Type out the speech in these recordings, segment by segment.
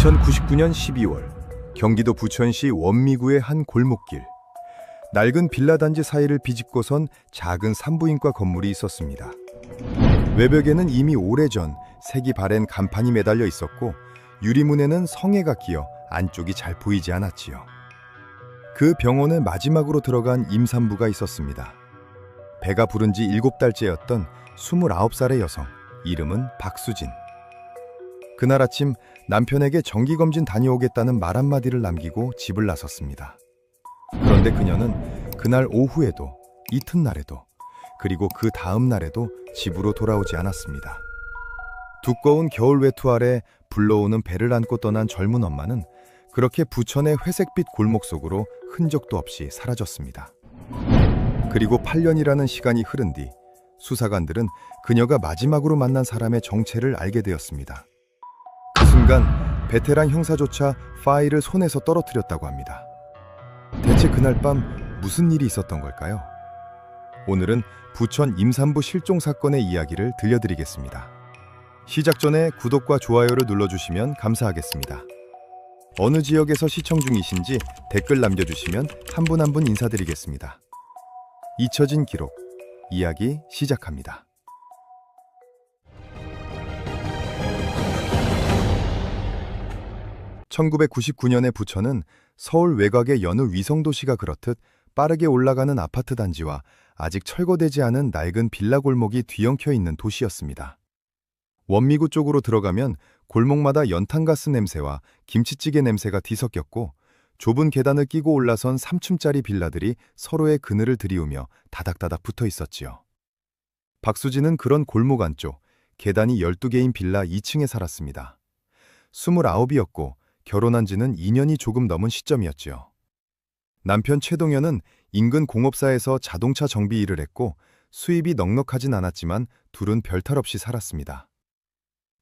2099년 12월 경기도 부천시 원미구의 한 골목길. 낡은 빌라 단지 사이를 비집고선 작은 산부인과 건물이 있었습니다. 외벽에는 이미 오래전 색이 바랜 간판이 매달려 있었고 유리문에는 성에가 끼어 안쪽이 잘 보이지 않았지요. 그 병원에 마지막으로 들어간 임산부가 있었습니다. 배가 부른 지 7달째였던 29살의 여성, 이름은 박수진. 그날 아침 남편에게 정기검진 다녀오겠다는 말 한마디를 남기고 집을 나섰습니다. 그런데 그녀는 그날 오후에도, 이튿날에도, 그리고 그 다음 날에도 집으로 돌아오지 않았습니다. 두꺼운 겨울 외투 아래 불러오는 배를 안고 떠난 젊은 엄마는 그렇게 부천의 회색빛 골목 속으로 흔적도 없이 사라졌습니다. 그리고 8년이라는 시간이 흐른 뒤 수사관들은 그녀가 마지막으로 만난 사람의 정체를 알게 되었습니다. 그 순간 베테랑 형사조차 파일을 손에서 떨어뜨렸다고 합니다. 대체 그날 밤 무슨 일이 있었던 걸까요? 오늘은 부천 임산부 실종 사건의 이야기를 들려드리겠습니다. 시작 전에 구독과 좋아요를 눌러주시면 감사하겠습니다. 어느 지역에서 시청 중이신지 댓글 남겨주시면 한 분 한 분 인사드리겠습니다. 잊혀진 기록, 이야기 시작합니다. (1999년의) 부천은 서울 외곽의 여느 위성도시가 그렇듯 빠르게 올라가는 아파트 단지와 아직 철거되지 않은 낡은 빌라 골목이 뒤엉켜 있는 도시였습니다. 원미구 쪽으로 들어가면 골목마다 연탄가스 냄새와 김치찌개 냄새가 뒤섞였고 좁은 계단을 끼고 올라선 3층짜리 빌라들이 서로의 그늘을 들이우며 다닥다닥 붙어 있었지요. 박수진은 그런 골목 안쪽 계단이 12개인 빌라 2층에 살았습니다. 29이었고 결혼한 지는 2년이 조금 넘은 시점이었지요. 남편 최동현은 인근 공업사에서 자동차 정비 일을 했고 수입이 넉넉하진 않았지만 둘은 별탈 없이 살았습니다.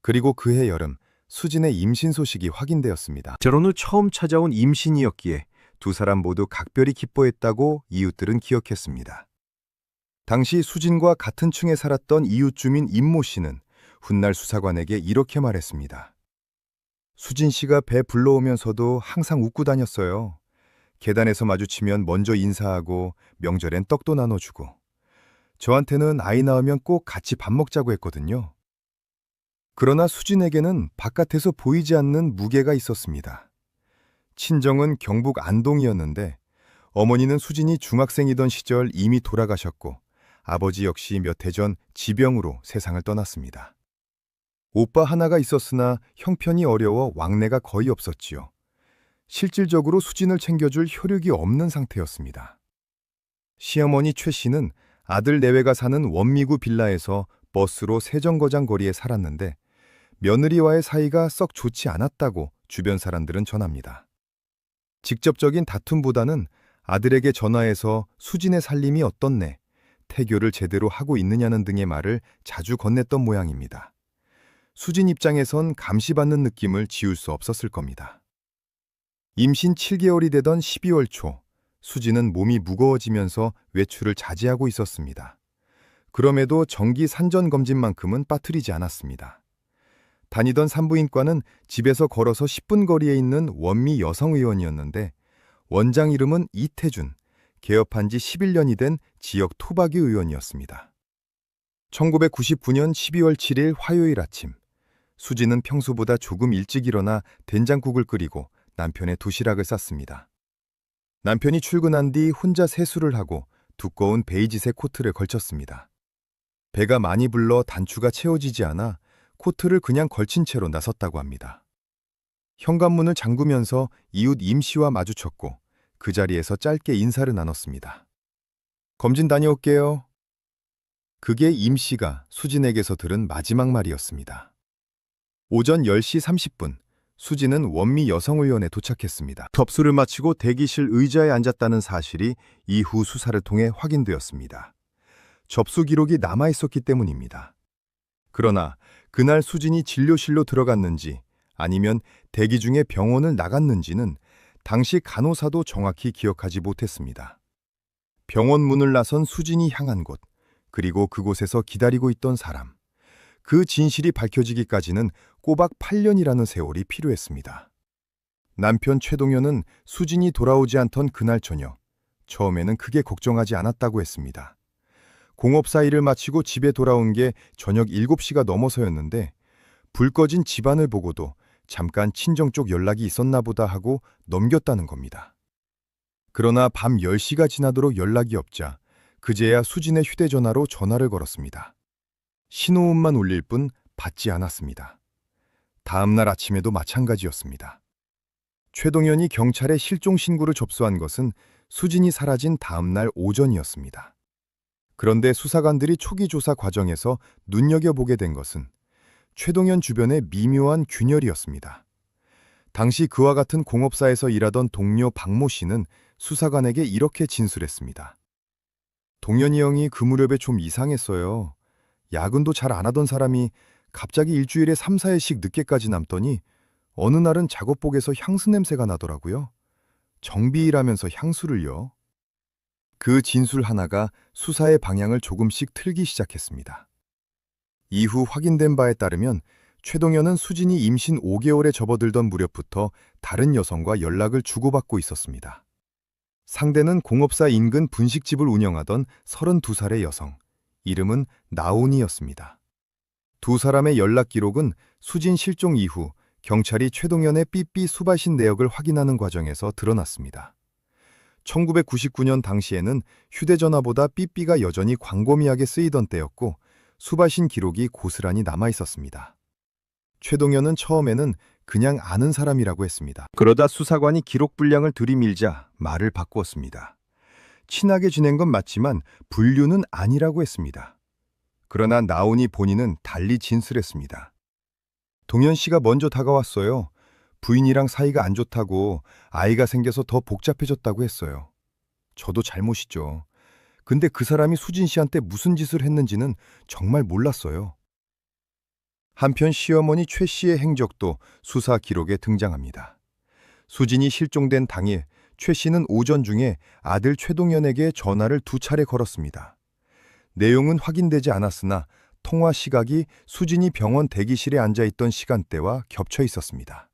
그리고 그해 여름 수진의 임신 소식이 확인되었습니다. 결혼 후 처음 찾아온 임신이었기에 두 사람 모두 각별히 기뻐했다고 이웃들은 기억했습니다. 당시 수진과 같은 층에 살았던 이웃 주민 임모 씨는 훗날 수사관에게 이렇게 말했습니다. 수진 씨가 배 불러오면서도 항상 웃고 다녔어요. 계단에서 마주치면 먼저 인사하고 명절엔 떡도 나눠주고. 저한테는 아이 낳으면 꼭 같이 밥 먹자고 했거든요. 그러나 수진에게는 바깥에서 보이지 않는 무게가 있었습니다. 친정은 경북 안동이었는데 어머니는 수진이 중학생이던 시절 이미 돌아가셨고 아버지 역시 몇 해 전 지병으로 세상을 떠났습니다. 오빠 하나가 있었으나 형편이 어려워 왕래가 거의 없었지요. 실질적으로 수진을 챙겨줄 혈육이 없는 상태였습니다. 시어머니 최 씨는 아들 내외가 사는 원미구 빌라에서 버스로 세정거장 거리에 살았는데 며느리와의 사이가 썩 좋지 않았다고 주변 사람들은 전합니다. 직접적인 다툼보다는 아들에게 전화해서 수진의 살림이 어떻네, 태교를 제대로 하고 있느냐는 등의 말을 자주 건넸던 모양입니다. 수진 입장에선 감시받는 느낌을 지울 수 없었을 겁니다. 임신 7개월이 되던 12월 초, 수진은 몸이 무거워지면서 외출을 자제하고 있었습니다. 그럼에도 정기 산전 검진만큼은 빠뜨리지 않았습니다. 다니던 산부인과는 집에서 걸어서 10분 거리에 있는 원미 여성의원이었는데 원장 이름은 이태준, 개업한 지 11년이 된 지역 토박이 의원이었습니다. 1999년 12월 7일 화요일 아침, 수진은 평소보다 조금 일찍 일어나 된장국을 끓이고 남편의 도시락을 쌌습니다. 남편이 출근한 뒤 혼자 세수를 하고 두꺼운 베이지색 코트를 걸쳤습니다. 배가 많이 불러 단추가 채워지지 않아 코트를 그냥 걸친 채로 나섰다고 합니다. 현관문을 잠그면서 이웃 임 씨와 마주쳤고 그 자리에서 짧게 인사를 나눴습니다. 검진 다녀올게요. 그게 임 씨가 수진에게서 들은 마지막 말이었습니다. 오전 10시 30분, 수진은 원미 여성의원에 도착했습니다. 접수를 마치고 대기실 의자에 앉았다는 사실이 이후 수사를 통해 확인되었습니다. 접수 기록이 남아있었기 때문입니다. 그러나 그날 수진이 진료실로 들어갔는지 아니면 대기 중에 병원을 나갔는지는 당시 간호사도 정확히 기억하지 못했습니다. 병원 문을 나선 수진이 향한 곳, 그리고 그곳에서 기다리고 있던 사람, 그 진실이 밝혀지기까지는 꼬박 8년이라는 세월이 필요했습니다. 남편 최동현은 수진이 돌아오지 않던 그날 저녁, 처음에는 크게 걱정하지 않았다고 했습니다. 공업사 일을 마치고 집에 돌아온 게 저녁 7시가 넘어서였는데 불 꺼진 집안을 보고도 잠깐 친정 쪽 연락이 있었나 보다 하고 넘겼다는 겁니다. 그러나 밤 10시가 지나도록 연락이 없자 그제야 수진의 휴대전화로 전화를 걸었습니다. 신호음만 울릴 뿐 받지 않았습니다. 다음 날 아침에도 마찬가지였습니다. 최동현이 경찰에 실종 신고를 접수한 것은 수진이 사라진 다음 날 오전이었습니다. 그런데 수사관들이 초기 조사 과정에서 눈여겨보게 된 것은 최동현 주변의 미묘한 균열이었습니다. 당시 그와 같은 공업사에서 일하던 동료 박모 씨는 수사관에게 이렇게 진술했습니다. 동현이 형이 그 무렵에 좀 이상했어요. 야근도 잘 안 하던 사람이 갑자기 일주일에 3, 4일씩 늦게까지 남더니 어느 날은 작업복에서 향수 냄새가 나더라고요. 정비일하면서 향수를요. 그 진술 하나가 수사의 방향을 조금씩 틀기 시작했습니다. 이후 확인된 바에 따르면 최동현은 수진이 임신 5개월에 접어들던 무렵부터 다른 여성과 연락을 주고받고 있었습니다. 상대는 공업사 인근 분식집을 운영하던 32살의 여성, 이름은 나온이였습니다. 두 사람의 연락 기록은 수진 실종 이후 경찰이 최동현의 삐삐 수발신 내역을 확인하는 과정에서 드러났습니다. 1999년 당시에는 휴대전화보다 삐삐가 여전히 광범위하게 쓰이던 때였고 수발신 기록이 고스란히 남아 있었습니다. 최동현은 처음에는 그냥 아는 사람이라고 했습니다. 그러다 수사관이 기록 분량을 들이밀자 말을 바꾸었습니다. 친하게 지낸 건 맞지만 불륜은 아니라고 했습니다. 그러나 나온이 본인은 달리 진술했습니다. 동현 씨가 먼저 다가왔어요. 부인이랑 사이가 안 좋다고 아이가 생겨서 더 복잡해졌다고 했어요. 저도 잘못이죠. 근데 그 사람이 수진 씨한테 무슨 짓을 했는지는 정말 몰랐어요. 한편 시어머니 최 씨의 행적도 수사 기록에 등장합니다. 수진이 실종된 당일 최 씨는 오전 중에 아들 최동현에게 전화를 2차례 걸었습니다. 내용은 확인되지 않았으나 통화 시각이 수진이 병원 대기실에 앉아있던 시간대와 겹쳐 있었습니다.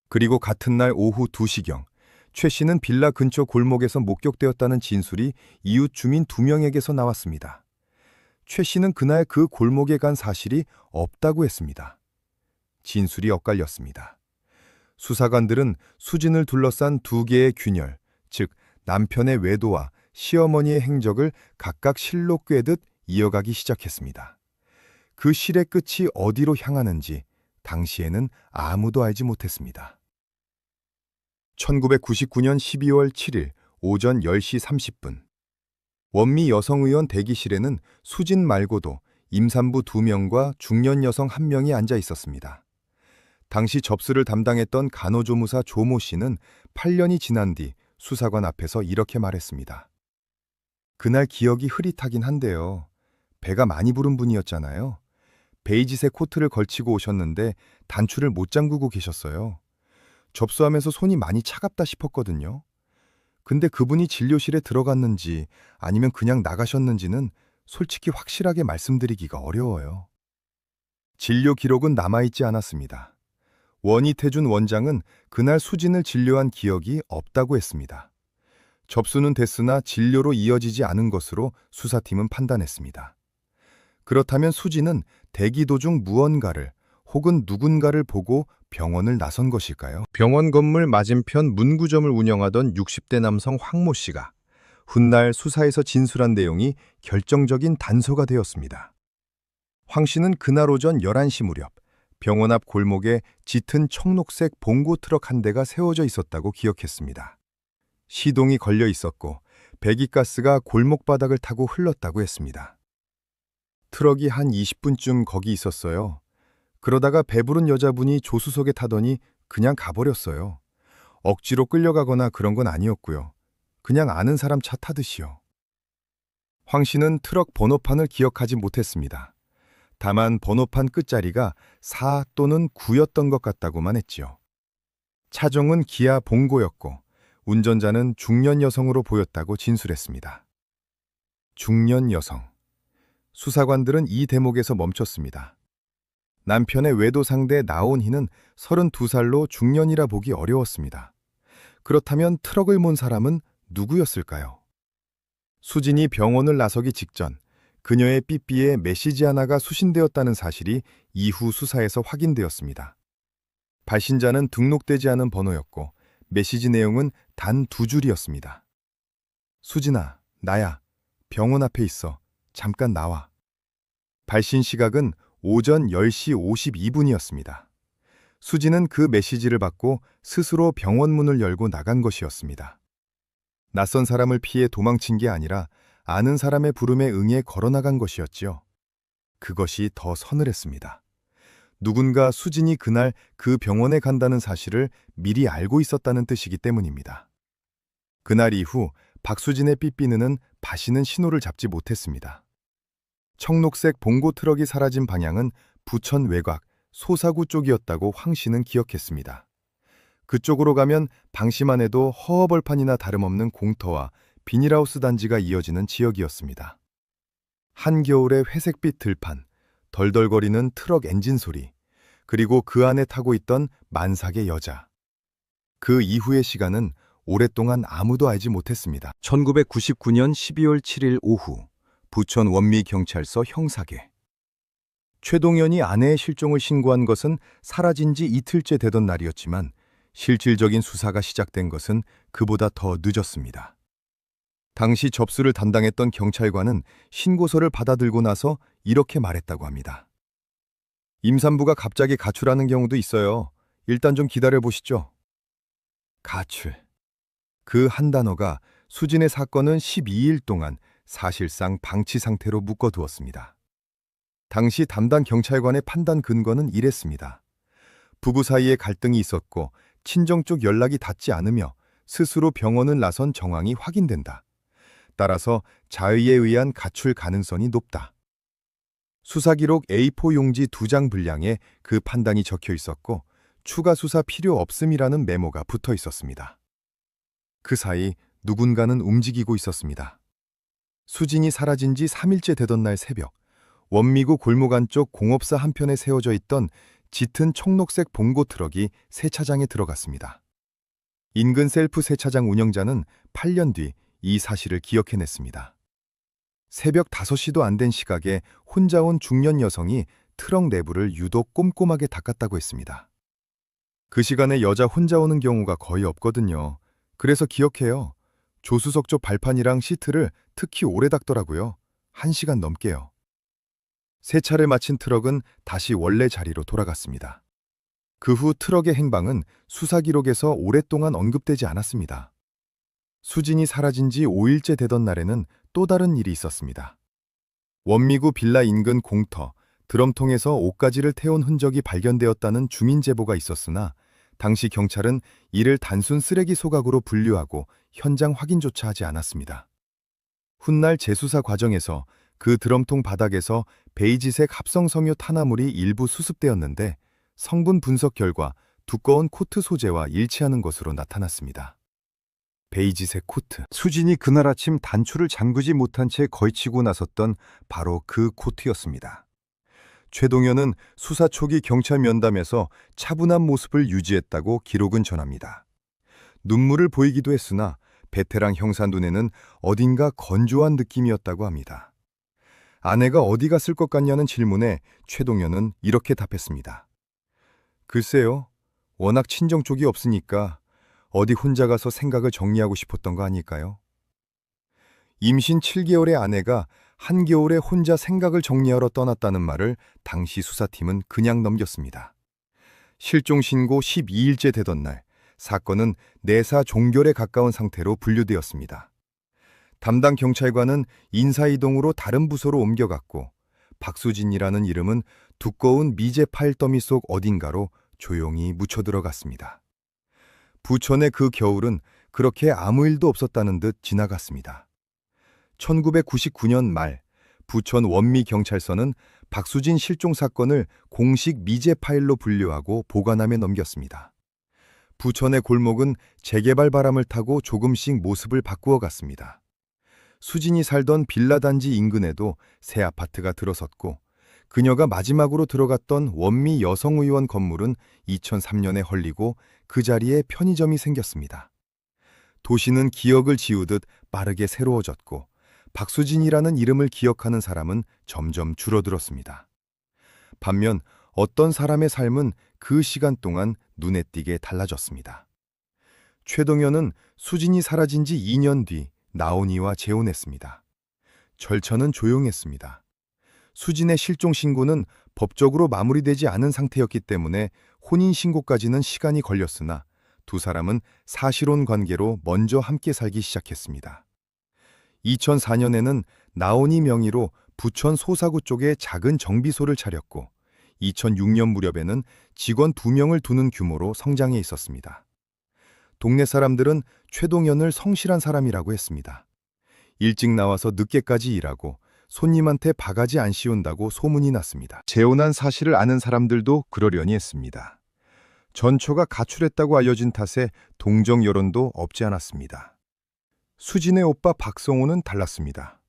그리고 같은 날 오후 2시경 최 씨는 빌라 근처 골목에서 목격되었다는 진술이 이웃 주민 2명에게서 나왔습니다. 최 씨는 그날 그 골목에 간 사실이 없다고 했습니다. 진술이 엇갈렸습니다. 수사관들은 수진을 둘러싼 2개의 균열, 즉 남편의 외도와 시어머니의 행적을 각각 실로 꿰듯 이어가기 시작했습니다. 그 실의 끝이 어디로 향하는지 당시에는 아무도 알지 못했습니다. 1999년 12월 7일 오전 10시 30분 원미 여성의원 대기실에는 수진 말고도 임산부 2명과 중년 여성 1명이 앉아 있었습니다. 당시 접수를 담당했던 간호조무사 조모 씨는 8년이 지난 뒤 수사관 앞에서 이렇게 말했습니다. 그날 기억이 흐릿하긴 한데요. 배가 많이 부른 분이었잖아요. 베이지색 코트를 걸치고 오셨는데 단추를 못 잠그고 계셨어요. 접수하면서 손이 많이 차갑다 싶었거든요. 근데 그분이 진료실에 들어갔는지 아니면 그냥 나가셨는지는 솔직히 확실하게 말씀드리기가 어려워요. 진료 기록은 남아있지 않았습니다. 원희태준 원장은 그날 수진을 진료한 기억이 없다고 했습니다. 접수는 됐으나 진료로 이어지지 않은 것으로 수사팀은 판단했습니다. 그렇다면 수진은 대기 도중 무언가를 혹은 누군가를 보고 병원을 나선 것일까요? 병원 건물 맞은편 문구점을 운영하던 60대 남성 황모 씨가 훗날 수사에서 진술한 내용이 결정적인 단서가 되었습니다. 황 씨는 그날 오전 11시 무렵 병원 앞 골목에 짙은 청록색 봉고 트럭 한 대가 세워져 있었다고 기억했습니다. 시동이 걸려 있었고 배기가스가 골목 바닥을 타고 흘렀다고 했습니다. 트럭이 한 20분쯤 거기 있었어요. 그러다가 배부른 여자분이 조수석에 타더니 그냥 가버렸어요. 억지로 끌려가거나 그런 건 아니었고요. 그냥 아는 사람 차 타듯이요. 황 씨는 트럭 번호판을 기억하지 못했습니다. 다만 번호판 끝자리가 4 또는 9였던 것 같다고만 했지요. 차종은 기아 봉고였고 운전자는 중년 여성으로 보였다고 진술했습니다. 중년 여성. 수사관들은 이 대목에서 멈췄습니다. 남편의 외도 상대 나온희는 32살로 중년이라 보기 어려웠습니다. 그렇다면 트럭을 몬 사람은 누구였을까요? 수진이 병원을 나서기 직전 그녀의 삐삐에 메시지 하나가 수신되었다는 사실이 이후 수사에서 확인되었습니다. 발신자는 등록되지 않은 번호였고 메시지 내용은 단 2줄이었습니다. 수진아, 나야. 병원 앞에 있어. 잠깐 나와. 발신 시각은 오전 10시 52분이었습니다. 수진은 그 메시지를 받고 스스로 병원 문을 열고 나간 것이었습니다. 낯선 사람을 피해 도망친 게 아니라 아는 사람의 부름에 응해 걸어나간 것이었지요. 그것이 더 서늘했습니다. 누군가 수진이 그날 그 병원에 간다는 사실을 미리 알고 있었다는 뜻이기 때문입니다. 그날 이후 박수진의 삐삐는 다시는 신호를 잡지 못했습니다. 청록색 봉고 트럭이 사라진 방향은 부천 외곽 소사구 쪽이었다고 황 씨는 기억했습니다. 그쪽으로 가면 방시만 해도 허허벌판이나 다름없는 공터와 비닐하우스 단지가 이어지는 지역이었습니다. 한겨울의 회색빛 들판, 덜덜거리는 트럭 엔진 소리, 그리고 그 안에 타고 있던 만삭의 여자. 그 이후의 시간은 오랫동안 아무도 알지 못했습니다. 1999년 12월 7일 오후 부천 원미경찰서 형사계. 최동현이 아내의 실종을 신고한 것은 사라진 지 이틀째 되던 날이었지만 실질적인 수사가 시작된 것은 그보다 더 늦었습니다. 당시 접수를 담당했던 경찰관은 신고서를 받아들고 나서 이렇게 말했다고 합니다. 임산부가 갑자기 가출하는 경우도 있어요. 일단 좀 기다려보시죠. 가출. 그 한 단어가 수진의 사건은 12일 동안 사실상 방치 상태로 묶어두었습니다. 당시 담당 경찰관의 판단 근거는 이랬습니다. 부부 사이에 갈등이 있었고 친정 쪽 연락이 닿지 않으며 스스로 병원을 나선 정황이 확인된다. 따라서 자의에 의한 가출 가능성이 높다. 수사기록 A4 용지 2장 분량에 그 판단이 적혀 있었고 추가 수사 필요 없음이라는 메모가 붙어 있었습니다. 그 사이 누군가는 움직이고 있었습니다. 수진이 사라진 지 3일째 되던 날 새벽, 원미구 골목 안쪽 공업사 한편에 세워져 있던 짙은 청록색 봉고 트럭이 세차장에 들어갔습니다. 인근 셀프 세차장 운영자는 8년 뒤 이 사실을 기억해냈습니다. 새벽 5시도 안 된 시각에 혼자 온 중년 여성이 트럭 내부를 유독 꼼꼼하게 닦았다고 했습니다. 그 시간에 여자 혼자 오는 경우가 거의 없거든요. 그래서 기억해요. 조수석 쪽 발판이랑 시트를 특히 오래 닦더라고요. 1시간 넘게요. 세차를 마친 트럭은 다시 원래 자리로 돌아갔습니다. 그 후 트럭의 행방은 수사 기록에서 오랫동안 언급되지 않았습니다. 수진이 사라진 지 5일째 되던 날에는 또 다른 일이 있었습니다. 원미구 빌라 인근 공터, 드럼통에서 옷가지를 태운 흔적이 발견되었다는 주민 제보가 있었으나 당시 경찰은 이를 단순 쓰레기 소각으로 분류하고 현장 확인조차 하지 않았습니다. 훗날 재수사 과정에서 그 드럼통 바닥에서 베이지색 합성섬유 탄화물이 일부 수습되었는데 성분 분석 결과 두꺼운 코트 소재와 일치하는 것으로 나타났습니다. 베이지색 코트. 수진이 그날 아침 단추를 잠그지 못한 채 걸치고 나섰던 바로 그 코트였습니다. 최동현은 수사 초기 경찰 면담에서 차분한 모습을 유지했다고 기록은 전합니다. 눈물을 보이기도 했으나 베테랑 형사 눈에는 어딘가 건조한 느낌이었다고 합니다. 아내가 어디 갔을 것 같냐는 질문에 최동현은 이렇게 답했습니다. 글쎄요, 워낙 친정 쪽이 없으니까 어디 혼자 가서 생각을 정리하고 싶었던 거 아닐까요? 임신 7개월의 아내가 한겨울에 혼자 생각을 정리하러 떠났다는 말을 당시 수사팀은 그냥 넘겼습니다. 실종 신고 12일째 되던 날, 사건은 내사 종결에 가까운 상태로 분류되었습니다. 담당 경찰관은 인사이동으로 다른 부서로 옮겨갔고 박수진이라는 이름은 두꺼운 미제 파일 더미 속 어딘가로 조용히 묻혀들어갔습니다. 부천의 그 겨울은 그렇게 아무 일도 없었다는 듯 지나갔습니다. 1999년 말 부천 원미경찰서는 박수진 실종 사건을 공식 미제 파일로 분류하고 보관함에 넘겼습니다. 부천의 골목은 재개발 바람을 타고 조금씩 모습을 바꾸어 갔습니다. 수진이 살던 빌라 단지 인근에도 새 아파트가 들어섰고 그녀가 마지막으로 들어갔던 원미 여성의원 건물은 2003년에 헐리고 그 자리에 편의점이 생겼습니다. 도시는 기억을 지우듯 빠르게 새로워졌고 박수진이라는 이름을 기억하는 사람은 점점 줄어들었습니다. 반면 어떤 사람의 삶은 그 시간 동안 눈에 띄게 달라졌습니다. 최동현은 수진이 사라진 지 2년 뒤 나온이와 재혼했습니다. 절차는 조용했습니다. 수진의 실종 신고는 법적으로 마무리되지 않은 상태였기 때문에 혼인신고까지는 시간이 걸렸으나 두 사람은 사실혼 관계로 먼저 함께 살기 시작했습니다. 2004년에는 나온이 명의로 부천 소사구 쪽에 작은 정비소를 차렸고 2006년 무렵에는 직원 2명을 두는 규모로 성장해 있었습니다. 동네 사람들은 최동현을 성실한 사람이라고 했습니다. 일찍 나와서 늦게까지 일하고 손님한테 바가지 안 씌운다고 소문이 났습니다. 재혼한 사실을 아는 사람들도 그러려니 했습니다. 전처가 가출했다고 알려진 탓에 동정 여론도 없지 않았습니다. 수진의 오빠 박성호는 달랐습니다.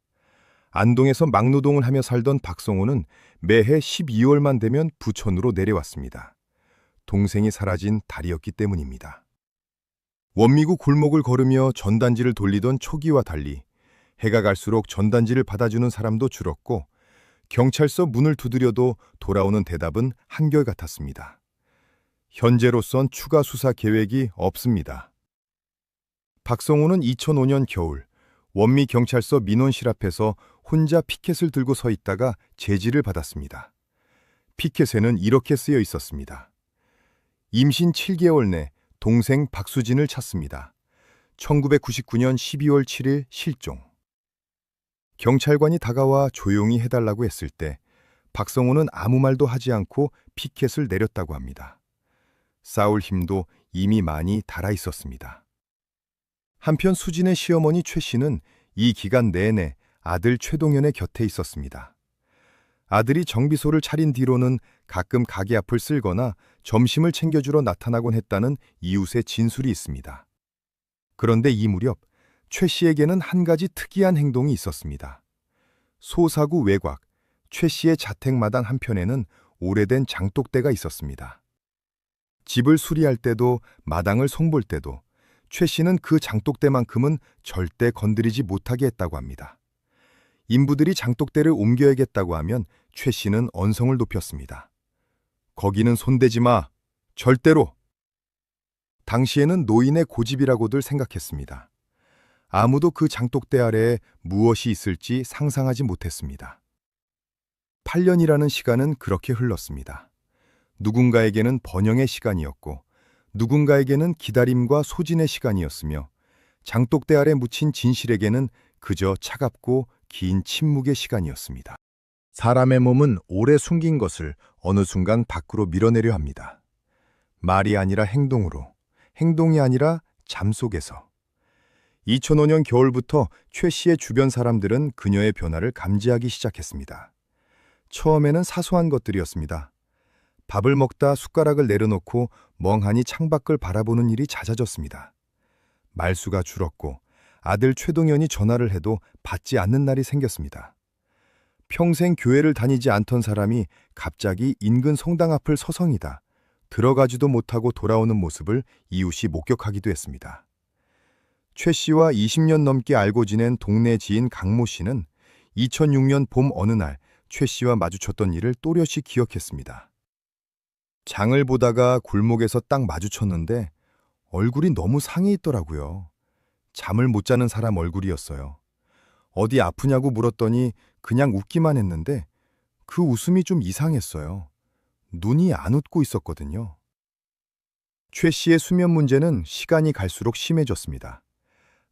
안동에서 막노동을 하며 살던 박성호는 매해 12월만 되면 부천으로 내려왔습니다. 동생이 사라진 달이었기 때문입니다. 원미구 골목을 걸으며 전단지를 돌리던 초기와 달리 해가 갈수록 전단지를 받아주는 사람도 줄었고 경찰서 문을 두드려도 돌아오는 대답은 한결같았습니다. 현재로선 추가 수사 계획이 없습니다. 박성호는 2005년 겨울 원미 경찰서 민원실 앞에서 혼자 피켓을 들고 서 있다가 제지를 받았습니다. 피켓에는 이렇게 쓰여 있었습니다. 임신 7개월 내 동생 박수진을 찾습니다. 1999년 12월 7일 실종. 경찰관이 다가와 조용히 해달라고 했을 때 박성호는 아무 말도 하지 않고 피켓을 내렸다고 합니다. 싸울 힘도 이미 많이 달아 있었습니다. 한편 수진의 시어머니 최 씨는 이 기간 내내 아들 최동현의 곁에 있었습니다. 아들이 정비소를 차린 뒤로는 가끔 가게 앞을 쓸거나 점심을 챙겨주러 나타나곤 했다는 이웃의 진술이 있습니다. 그런데 이 무렵 최 씨에게는 한 가지 특이한 행동이 있었습니다. 소사구 외곽, 최 씨의 자택 마당 한편에는 오래된 장독대가 있었습니다. 집을 수리할 때도 마당을 송볼 때도 최 씨는 그 장독대만큼은 절대 건드리지 못하게 했다고 합니다. 인부들이 장독대를 옮겨야겠다고 하면 최 씨는 언성을 높였습니다. 거기는 손대지 마! 절대로! 당시에는 노인의 고집이라고들 생각했습니다. 아무도 그 장독대 아래에 무엇이 있을지 상상하지 못했습니다. 8년이라는 시간은 그렇게 흘렀습니다. 누군가에게는 번영의 시간이었고 누군가에게는 기다림과 소진의 시간이었으며 장독대 아래 묻힌 진실에게는 그저 차갑고 긴 침묵의 시간이었습니다. 사람의 몸은 오래 숨긴 것을 어느 순간 밖으로 밀어내려 합니다. 말이 아니라 행동으로, 행동이 아니라 잠 속에서. 2005년 겨울부터 최 씨의 주변 사람들은 그녀의 변화를 감지하기 시작했습니다. 처음에는 사소한 것들이었습니다. 밥을 먹다 숟가락을 내려놓고 멍하니 창밖을 바라보는 일이 잦아졌습니다. 말수가 줄었고 아들 최동현이 전화를 해도 받지 않는 날이 생겼습니다. 평생 교회를 다니지 않던 사람이 갑자기 인근 성당 앞을 서성이다 들어가지도 못하고 돌아오는 모습을 이웃이 목격하기도 했습니다. 최 씨와 20년 넘게 알고 지낸 동네 지인 강모 씨는 2006년 봄 어느 날 최 씨와 마주쳤던 일을 또렷이 기억했습니다. 장을 보다가 골목에서 딱 마주쳤는데 얼굴이 너무 상해 있더라고요. 잠을 못 자는 사람 얼굴이었어요. 어디 아프냐고 물었더니 그냥 웃기만 했는데 그 웃음이 좀 이상했어요. 눈이 안 웃고 있었거든요. 최 씨의 수면 문제는 시간이 갈수록 심해졌습니다.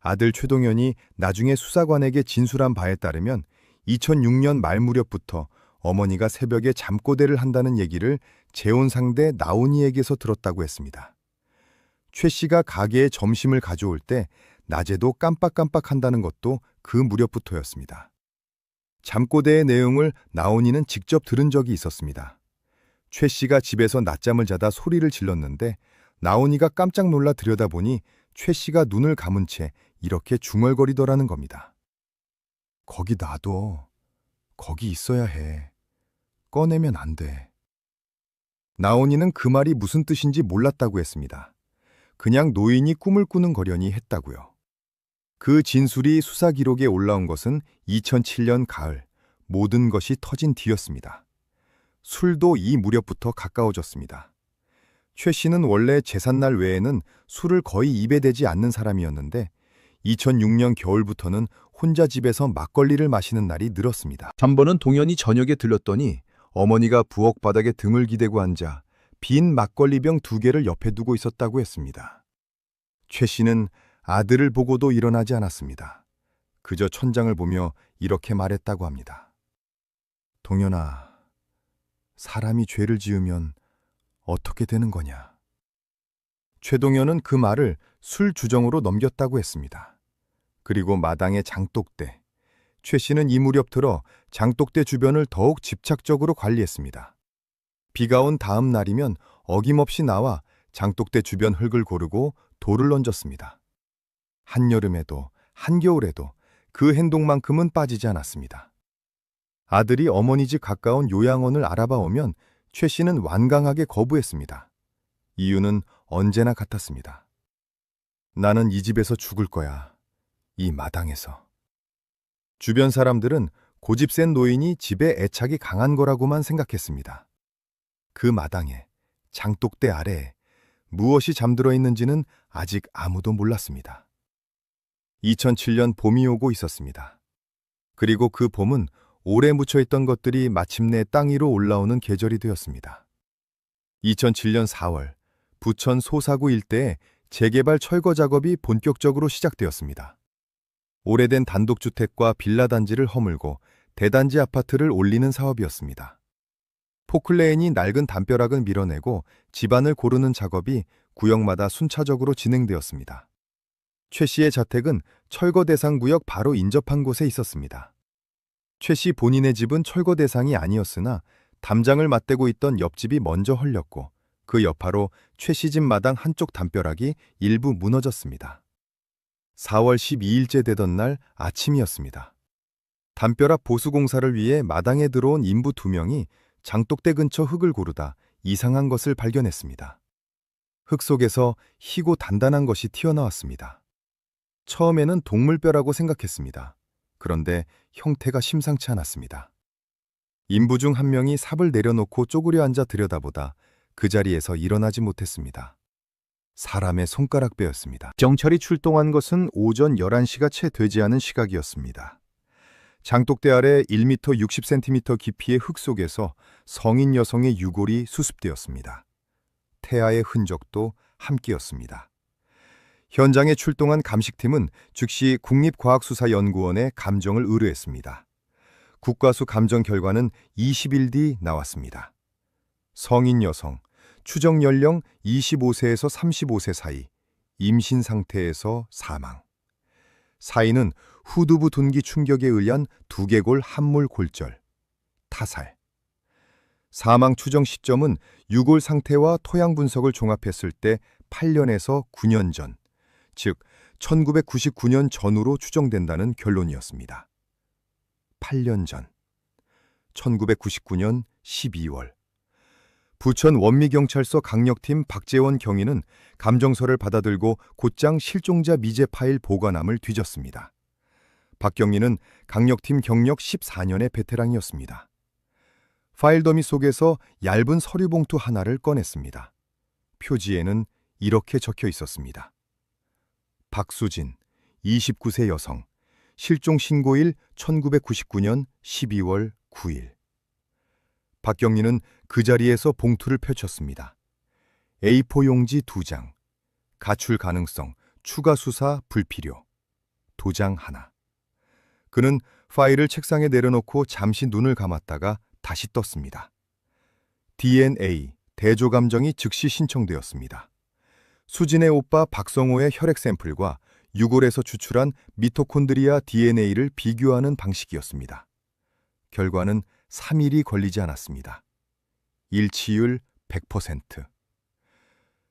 아들 최동현이 나중에 수사관에게 진술한 바에 따르면 2006년 말 무렵부터 어머니가 새벽에 잠꼬대를 한다는 얘기를 재혼 상대 나온이에게서 들었다고 했습니다. 최 씨가 가게에 점심을 가져올 때 낮에도 깜빡깜빡 한다는 것도 그 무렵부터였습니다. 잠꼬대의 내용을 나온이는 직접 들은 적이 있었습니다. 최 씨가 집에서 낮잠을 자다 소리를 질렀는데 나온이가 깜짝 놀라 들여다보니 최 씨가 눈을 감은 채 이렇게 중얼거리더라는 겁니다. 거기 놔둬. 거기 있어야 해. 꺼내면 안 돼. 나온이는 그 말이 무슨 뜻인지 몰랐다고 했습니다. 그냥 노인이 꿈을 꾸는 거려니 했다고요. 그 진술이 수사 기록에 올라온 것은 2007년 가을, 모든 것이 터진 뒤였습니다. 술도 이 무렵부터 가까워졌습니다. 최 씨는 원래 제삿날 외에는 술을 거의 입에 대지 않는 사람이었는데 2006년 겨울부터는 혼자 집에서 막걸리를 마시는 날이 늘었습니다. 한 번은 동현이 저녁에 들렀더니 어머니가 부엌 바닥에 등을 기대고 앉아 빈 막걸리병 2개를 옆에 두고 있었다고 했습니다. 최 씨는 아들을 보고도 일어나지 않았습니다. 그저 천장을 보며 이렇게 말했다고 합니다. 동현아, 사람이 죄를 지으면 어떻게 되는 거냐? 최동현은 그 말을 술 주정으로 넘겼다고 했습니다. 그리고 마당의 장독대. 최 씨는 이 무렵 들어 장독대 주변을 더욱 집착적으로 관리했습니다. 비가 온 다음 날이면 어김없이 나와 장독대 주변 흙을 고르고 돌을 얹었습니다. 한여름에도 한겨울에도 그 행동만큼은 빠지지 않았습니다. 아들이 어머니 집 가까운 요양원을 알아봐 오면 최 씨는 완강하게 거부했습니다. 이유는 언제나 같았습니다. 나는 이 집에서 죽을 거야. 이 마당에서. 주변 사람들은 고집 센 노인이 집에 애착이 강한 거라고만 생각했습니다. 그 마당에, 장독대 아래에 무엇이 잠들어 있는지는 아직 아무도 몰랐습니다. 2007년 봄이 오고 있었습니다. 그리고 그 봄은 오래 묻혀있던 것들이 마침내 땅 위로 올라오는 계절이 되었습니다. 2007년 4월, 부천 소사구 일대에 재개발 철거 작업이 본격적으로 시작되었습니다. 오래된 단독주택과 빌라 단지를 허물고 대단지 아파트를 올리는 사업이었습니다. 포클레인이 낡은 담벼락을 밀어내고 집안을 고르는 작업이 구역마다 순차적으로 진행되었습니다. 최 씨의 자택은 철거 대상 구역 바로 인접한 곳에 있었습니다. 최 씨 본인의 집은 철거 대상이 아니었으나 담장을 맞대고 있던 옆집이 먼저 헐렸고 그 여파로 최 씨 집 마당 한쪽 담벼락이 일부 무너졌습니다. 4월 12일째 되던 날 아침이었습니다. 담벼락 보수 공사를 위해 마당에 들어온 인부 2명이 장독대 근처 흙을 고르다 이상한 것을 발견했습니다. 흙 속에서 희고 단단한 것이 튀어나왔습니다. 처음에는 동물뼈라고 생각했습니다. 그런데 형태가 심상치 않았습니다. 인부 중 한 명이 삽을 내려놓고 쪼그려 앉아 들여다보다 그 자리에서 일어나지 못했습니다. 사람의 손가락뼈였습니다. 경찰이 출동한 것은 오전 11시가 채 되지 않은 시각이었습니다. 장독대 아래 1m 60cm 깊이의 흙 속에서 성인 여성의 유골이 수습되었습니다. 태아의 흔적도 함께였습니다. 현장에 출동한 감식팀은 즉시 국립과학수사연구원에 감정을 의뢰했습니다. 국과수 감정 결과는 20일 뒤 나왔습니다. 성인 여성, 추정 연령 25세에서 35세 사이, 임신 상태에서 사망. 사인은 후두부 둔기 충격에 의한 두개골 함몰 골절, 타살. 사망 추정 시점은 유골 상태와 토양 분석을 종합했을 때 8년에서 9년 전, 즉 1999년 전후로 추정된다는 결론이었습니다. 8년 전, 1999년 12월. 부천 원미경찰서 강력팀 박재원 경위는 감정서를 받아들고 곧장 실종자 미제 파일 보관함을 뒤졌습니다. 박 경위는 강력팀 경력 14년의 베테랑이었습니다. 파일 더미 속에서 얇은 서류 봉투 하나를 꺼냈습니다. 표지에는 이렇게 적혀 있었습니다. 박수진, 29세 여성, 실종 신고일 1999년 12월 9일. 박경리는 그 자리에서 봉투를 펼쳤습니다. A4 용지 2장, 가출 가능성, 추가 수사 불필요, 도장 하나. 그는 파일을 책상에 내려놓고 잠시 눈을 감았다가 다시 떴습니다. DNA, 대조감정이 즉시 신청되었습니다. 수진의 오빠 박성호의 혈액 샘플과 유골에서 추출한 미토콘드리아 DNA를 비교하는 방식이었습니다. 결과는 3일이 걸리지 않았습니다. 일치율 100%.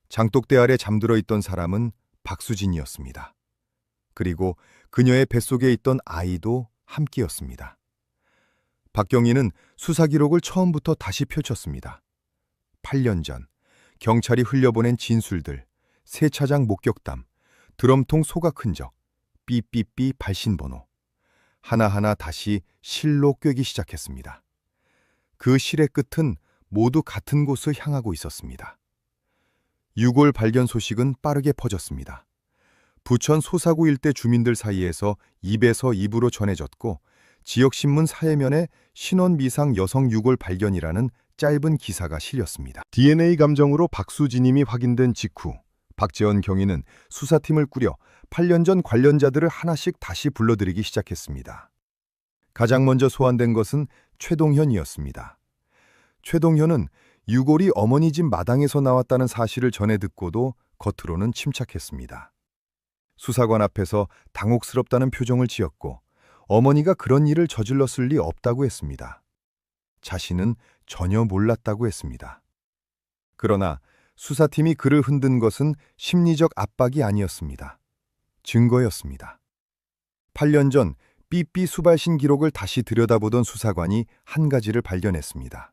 장독대 아래 잠들어 있던 사람은 박수진이었습니다. 그리고 그녀의 뱃속에 있던 아이도 함께였습니다. 박경희는 수사 기록을 처음부터 다시 펼쳤습니다. 8년 전 경찰이 흘려보낸 진술들, 세차장 목격담, 드럼통 소각 흔적, 삐삐삐 발신번호. 하나하나 다시 실로 꿰기 시작했습니다. 그 실의 끝은 모두 같은 곳을 향하고 있었습니다. 유골 발견 소식은 빠르게 퍼졌습니다. 부천 소사구 일대 주민들 사이에서 입에서 입으로 전해졌고 지역신문 사회면에 신원 미상 여성 유골 발견이라는 짧은 기사가 실렸습니다. DNA 감정으로 박수진임이 확인된 직후 박재원 경위는 수사팀을 꾸려 8년 전 관련자들을 하나씩 다시 불러들이기 시작했습니다. 가장 먼저 소환된 것은 최동현이었습니다. 최동현은 유골이 어머니 집 마당에서 나왔다는 사실을 전해 듣고도 겉으로는 침착했습니다. 수사관 앞에서 당혹스럽다는 표정을 지었고 어머니가 그런 일을 저질렀을 리 없다고 했습니다. 자신은 전혀 몰랐다고 했습니다. 그러나 수사팀이 그를 흔든 것은 심리적 압박이 아니었습니다. 증거였습니다. 8년 전 삐삐 수발신 기록을 다시 들여다보던 수사관이 한 가지를 발견했습니다.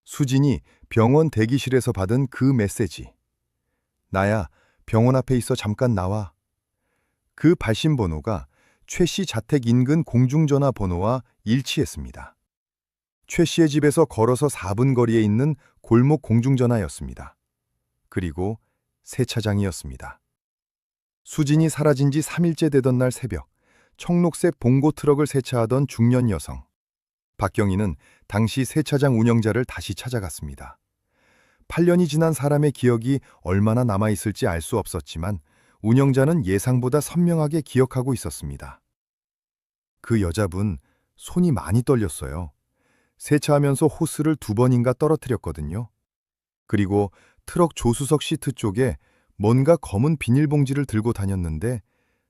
수진이 병원 대기실에서 받은 그 메시지. 나야, 병원 앞에 있어 잠깐 나와. 그 발신 번호가 최 씨 자택 인근 공중전화 번호와 일치했습니다. 최 씨의 집에서 걸어서 4분 거리에 있는 골목 공중전화였습니다. 그리고 세차장이었습니다. 수진이 사라진 지 3일째 되던 날 새벽, 청록색 봉고 트럭을 세차하던 중년 여성. 박경희는 당시 세차장 운영자를 다시 찾아갔습니다. 8년이 지난 사람의 기억이 얼마나 남아있을지 알 수 없었지만 운영자는 예상보다 선명하게 기억하고 있었습니다. 그 여자분 손이 많이 떨렸어요. 세차하면서 호스를 2번인가 떨어뜨렸거든요. 그리고 트럭 조수석 시트 쪽에 뭔가 검은 비닐봉지를 들고 다녔는데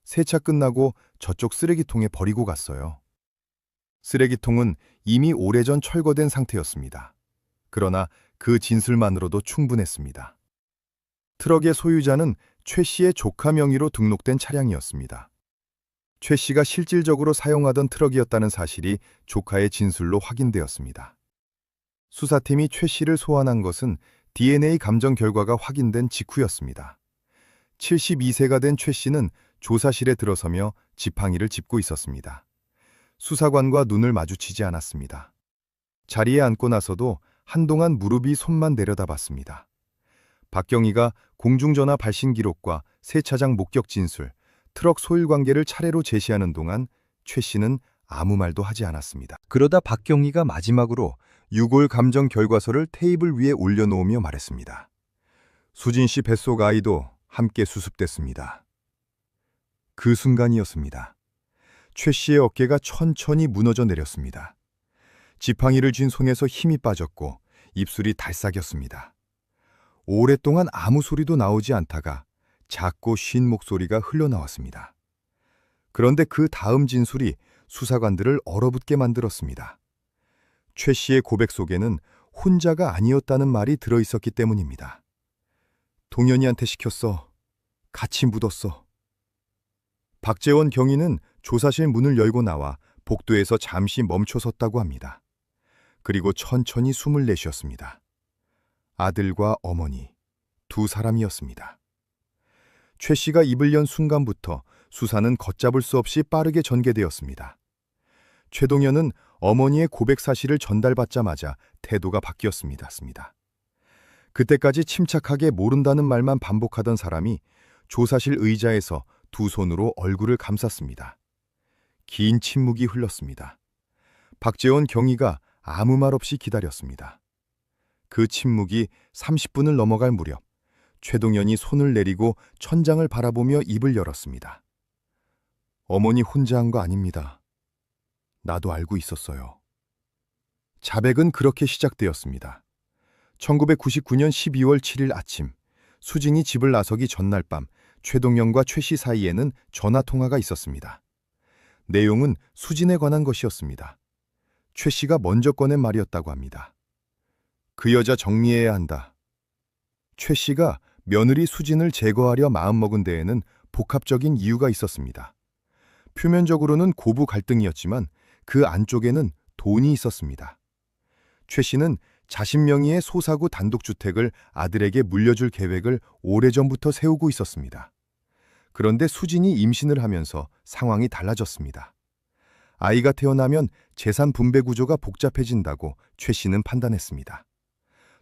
세차 끝나고 저쪽 쓰레기통에 버리고 갔어요. 쓰레기통은 이미 오래전 철거된 상태였습니다. 그러나 그 진술만으로도 충분했습니다. 트럭의 소유자는 최 씨의 조카 명의로 등록된 차량이었습니다. 최 씨가 실질적으로 사용하던 트럭이었다는 사실이 조카의 진술로 확인되었습니다. 수사팀이 최 씨를 소환한 것은 DNA 감정 결과가 확인된 직후였습니다. 72세가 된 최 씨는 조사실에 들어서며 지팡이를 짚고 있었습니다. 수사관과 눈을 마주치지 않았습니다. 자리에 앉고 나서도 한동안 무릎이 손만 내려다봤습니다. 박경희가 공중전화 발신 기록과 세차장 목격 진술, 트럭 소유 관계를 차례로 제시하는 동안 최 씨는 아무 말도 하지 않았습니다. 그러다 박경희가 마지막으로 유골 감정 결과서를 테이블 위에 올려놓으며 말했습니다. 수진 씨 뱃속 아이도 함께 수습됐습니다. 그 순간이었습니다. 최 씨의 어깨가 천천히 무너져 내렸습니다. 지팡이를 쥔 손에서 힘이 빠졌고 입술이 달싹였습니다. 오랫동안 아무 소리도 나오지 않다가 작고 쉰 목소리가 흘러나왔습니다. 그런데 그 다음 진술이 수사관들을 얼어붙게 만들었습니다. 최 씨의 고백 속에는 혼자가 아니었다는 말이 들어있었기 때문입니다. 동현이한테 시켰어. 같이 묻었어. 박재원 경위는 조사실 문을 열고 나와 복도에서 잠시 멈춰섰다고 합니다. 그리고 천천히 숨을 내쉬었습니다. 아들과 어머니, 두 사람이었습니다. 최 씨가 입을 연 순간부터 수사는 걷잡을 수 없이 빠르게 전개되었습니다. 최동현은 어머니의 고백 사실을 전달받자마자 태도가 바뀌었습니다. 그때까지 침착하게 모른다는 말만 반복하던 사람이 조사실 의자에서 두 손으로 얼굴을 감쌌습니다. 긴 침묵이 흘렀습니다. 박재원 경위가 아무 말 없이 기다렸습니다. 그 침묵이 30분을 넘어갈 무렵 최동현이 손을 내리고 천장을 바라보며 입을 열었습니다. 어머니 혼자 한 거 아닙니다. 나도 알고 있었어요. 자백은 그렇게 시작되었습니다. 1999년 12월 7일 아침, 수진이 집을 나서기 전날 밤 최동현과 최 씨 사이에는 전화통화가 있었습니다. 내용은 수진에 관한 것이었습니다. 최 씨가 먼저 꺼낸 말이었다고 합니다. 그 여자 정리해야 한다. 최 씨가 며느리 수진을 제거하려 마음먹은 데에는 복합적인 이유가 있었습니다. 표면적으로는 고부 갈등이었지만 그 안쪽에는 돈이 있었습니다. 최 씨는 자신 명의의 소사구 단독주택을 아들에게 물려줄 계획을 오래전부터 세우고 있었습니다. 그런데 수진이 임신을 하면서 상황이 달라졌습니다. 아이가 태어나면 재산 분배 구조가 복잡해진다고 최 씨는 판단했습니다.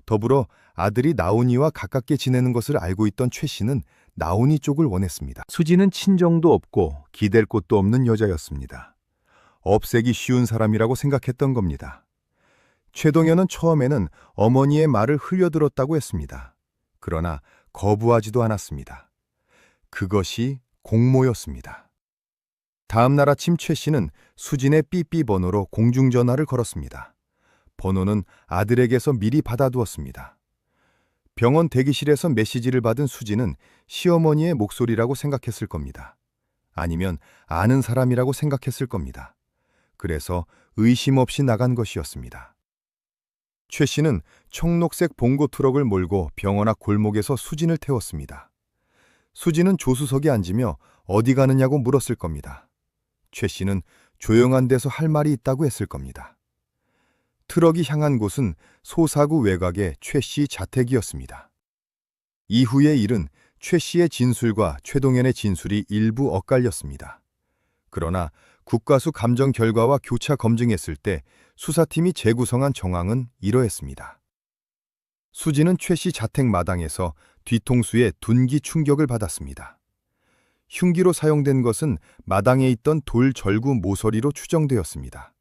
더불어 아들이 나온이와 가깝게 지내는 것을 알고 있던 최 씨는 나온이 쪽을 원했습니다. 수지는 친정도 없고 기댈 곳도 없는 여자였습니다. 없애기 쉬운 사람이라고 생각했던 겁니다. 최동현은 처음에는 어머니의 말을 흘려들었다고 했습니다. 그러나 거부하지도 않았습니다. 그것이 공모였습니다. 다음 날 아침 최 씨는 수진의 삐삐 번호로 공중전화를 걸었습니다. 번호는 아들에게서 미리 받아두었습니다. 병원 대기실에서 메시지를 받은 수진은 시어머니의 목소리라고 생각했을 겁니다. 아니면 아는 사람이라고 생각했을 겁니다. 그래서 의심 없이 나간 것이었습니다. 최 씨는 청록색 봉고 트럭을 몰고 병원 앞 골목에서 수진을 태웠습니다. 수진은 조수석에 앉으며 어디 가느냐고 물었을 겁니다. 최 씨는 조용한 데서 할 말이 있다고 했을 겁니다. 트럭이 향한 곳은 소사구 외곽의 최 씨 자택이었습니다. 이후의 일은 최 씨의 진술과 최동현의 진술이 일부 엇갈렸습니다. 그러나 국가수 감정 결과와 교차 검증했을 때 수사팀이 재구성한 정황은 이러했습니다. 수진은 최 씨 자택 마당에서 뒤통수에 둔기 충격을 받았습니다. 흉기로 사용된 것은 마당에 있던 돌 절구 모서리로 추정되었습니다.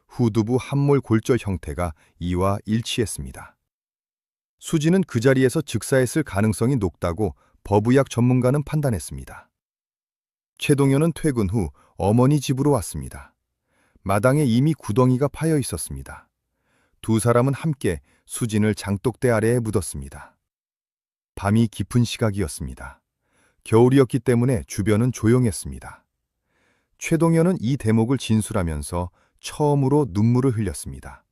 후두부 함몰 골절 형태가 이와 일치했습니다. 수진은 그 자리에서 즉사했을 가능성이 높다고 법의학 전문가는 판단했습니다. 최동현은 퇴근 후 어머니 집으로 왔습니다. 마당에 이미 구덩이가 파여 있었습니다. 두 사람은 함께 수진을 장독대 아래에 묻었습니다. 밤이 깊은 시각이었습니다. 겨울이었기 때문에 주변은 조용했습니다. 최동현은 이 대목을 진술하면서 처음으로 눈물을 흘렸습니다.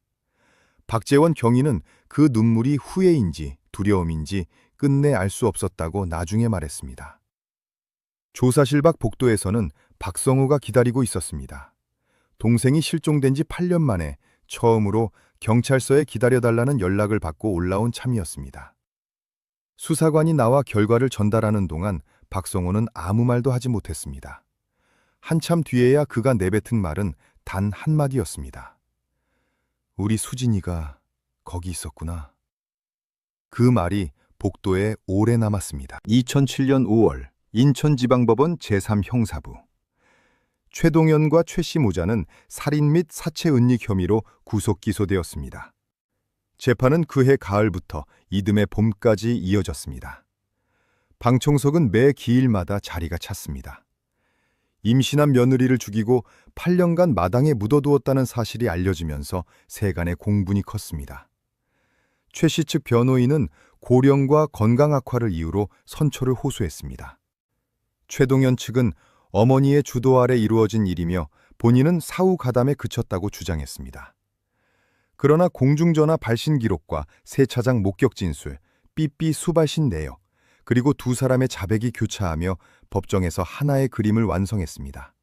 박재원 경위는 그 눈물이 후회인지 두려움인지 끝내 알 수 없었다고 나중에 말했습니다. 조사실 밖 복도에서는 박성우가 기다리고 있었습니다. 동생이 실종된 지 8년 만에 처음으로 경찰서에 기다려달라는 연락을 받고 올라온 참이었습니다. 수사관이 나와 결과를 전달하는 동안 박성우는 아무 말도 하지 못했습니다. 한참 뒤에야 그가 내뱉은 말은 단 한마디였습니다. 우리 수진이가 거기 있었구나. 그 말이 복도에 오래 남았습니다. 2007년 5월 인천지방법원 제3형사부. 최동현과 최 씨 모자는 살인 및 사체 은닉 혐의로 구속 기소되었습니다. 재판은 그해 가을부터 이듬해 봄까지 이어졌습니다. 방청석은 매 기일마다 자리가 찼습니다. 임신한 며느리를 죽이고 8년간 마당에 묻어두었다는 사실이 알려지면서 세간의 공분이 컸습니다. 최 씨 측 변호인은 고령과 건강 악화를 이유로 선처를 호소했습니다. 최동현 측은 어머니의 주도 아래 이루어진 일이며 본인은 사후 가담에 그쳤다고 주장했습니다. 그러나 공중전화 발신 기록과 세차장 목격 진술, 삐삐 수발신 내역, 그리고 두 사람의 자백이 교차하며 법정에서 하나의 그림을 완성했습니다.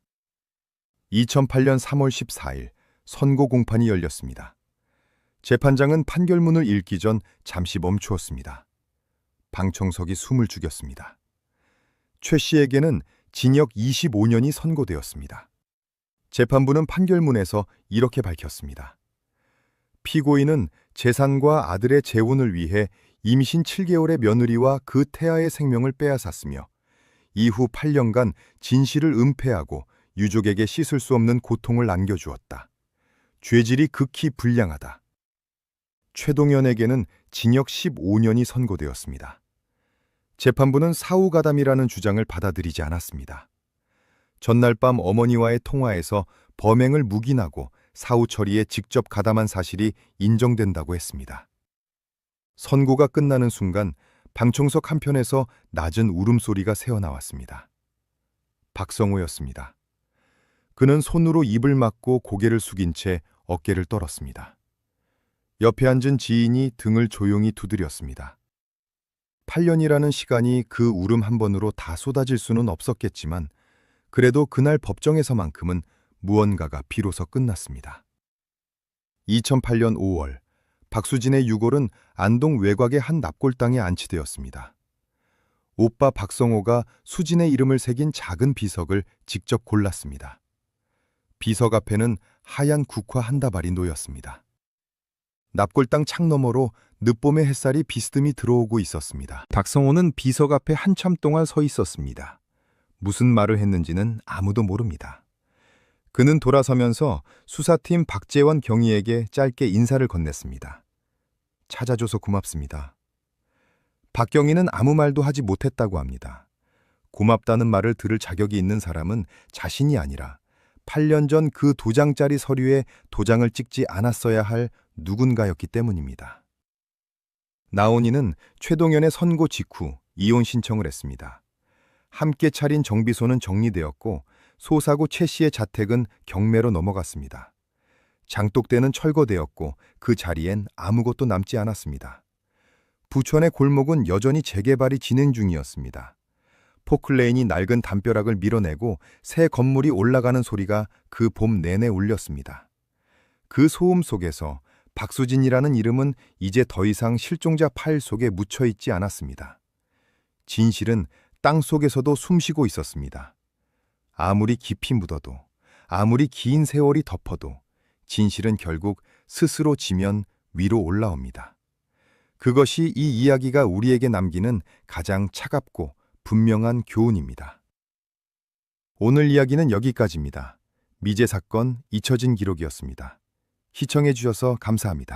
2008년 3월 14일 선고 공판이 열렸습니다. 재판장은 판결문을 읽기 전 잠시 멈추었습니다. 방청석이 숨을 죽였습니다. 최 씨에게는 징역 25년이 선고되었습니다. 재판부는 판결문에서 이렇게 밝혔습니다. 피고인은 재산과 아들의 재혼을 위해 임신 7개월의 며느리와 그 태아의 생명을 빼앗았으며 이후 8년간 진실을 은폐하고 유족에게 씻을 수 없는 고통을 안겨주었다. 죄질이 극히 불량하다. 최동현에게는 징역 15년이 선고되었습니다. 재판부는 사후가담이라는 주장을 받아들이지 않았습니다. 전날 밤 어머니와의 통화에서 범행을 묵인하고 사후 처리에 직접 가담한 사실이 인정된다고 했습니다. 선고가 끝나는 순간 방청석 한편에서 낮은 울음소리가 새어나왔습니다. 박성우였습니다. 그는 손으로 입을 막고 고개를 숙인 채 어깨를 떨었습니다. 옆에 앉은 지인이 등을 조용히 두드렸습니다. 8년이라는 시간이 그 울음 한 번으로 다 쏟아질 수는 없었겠지만 그래도 그날 법정에서만큼은 무언가가 비로소 끝났습니다. 2008년 5월, 박수진의 유골은 안동 외곽의 한 납골당에 안치되었습니다. 오빠 박성호가 수진의 이름을 새긴 작은 비석을 직접 골랐습니다. 비석 앞에는 하얀 국화 한 다발이 놓였습니다. 납골당 창너머로 늦봄의 햇살이 비스듬히 들어오고 있었습니다. 박성호는 비석 앞에 한참 동안 서 있었습니다. 무슨 말을 했는지는 아무도 모릅니다. 그는 돌아서면서 수사팀 박재원 경위에게 짧게 인사를 건넸습니다. 찾아줘서 고맙습니다. 박 경위는 아무 말도 하지 못했다고 합니다. 고맙다는 말을 들을 자격이 있는 사람은 자신이 아니라 8년 전 그 2장짜리 서류에 도장을 찍지 않았어야 할 누군가였기 때문입니다. 나온이는 최동현의 선고 직후 이혼 신청을 했습니다. 함께 차린 정비소는 정리되었고 소사구 최 씨의 자택은 경매로 넘어갔습니다. 장독대는 철거되었고 그 자리엔 아무것도 남지 않았습니다. 부천의 골목은 여전히 재개발이 진행 중이었습니다. 포클레인이 낡은 담벼락을 밀어내고 새 건물이 올라가는 소리가 그 봄 내내 울렸습니다. 그 소음 속에서 박수진이라는 이름은 이제 더 이상 실종자 파일 속에 묻혀있지 않았습니다. 진실은 땅 속에서도 숨쉬고 있었습니다. 아무리 깊이 묻어도, 아무리 긴 세월이 덮어도 진실은 결국 스스로 지면 위로 올라옵니다. 그것이 이 이야기가 우리에게 남기는 가장 차갑고 분명한 교훈입니다. 오늘 이야기는 여기까지입니다. 미제 사건 잊혀진 기록이었습니다. 시청해 주셔서 감사합니다.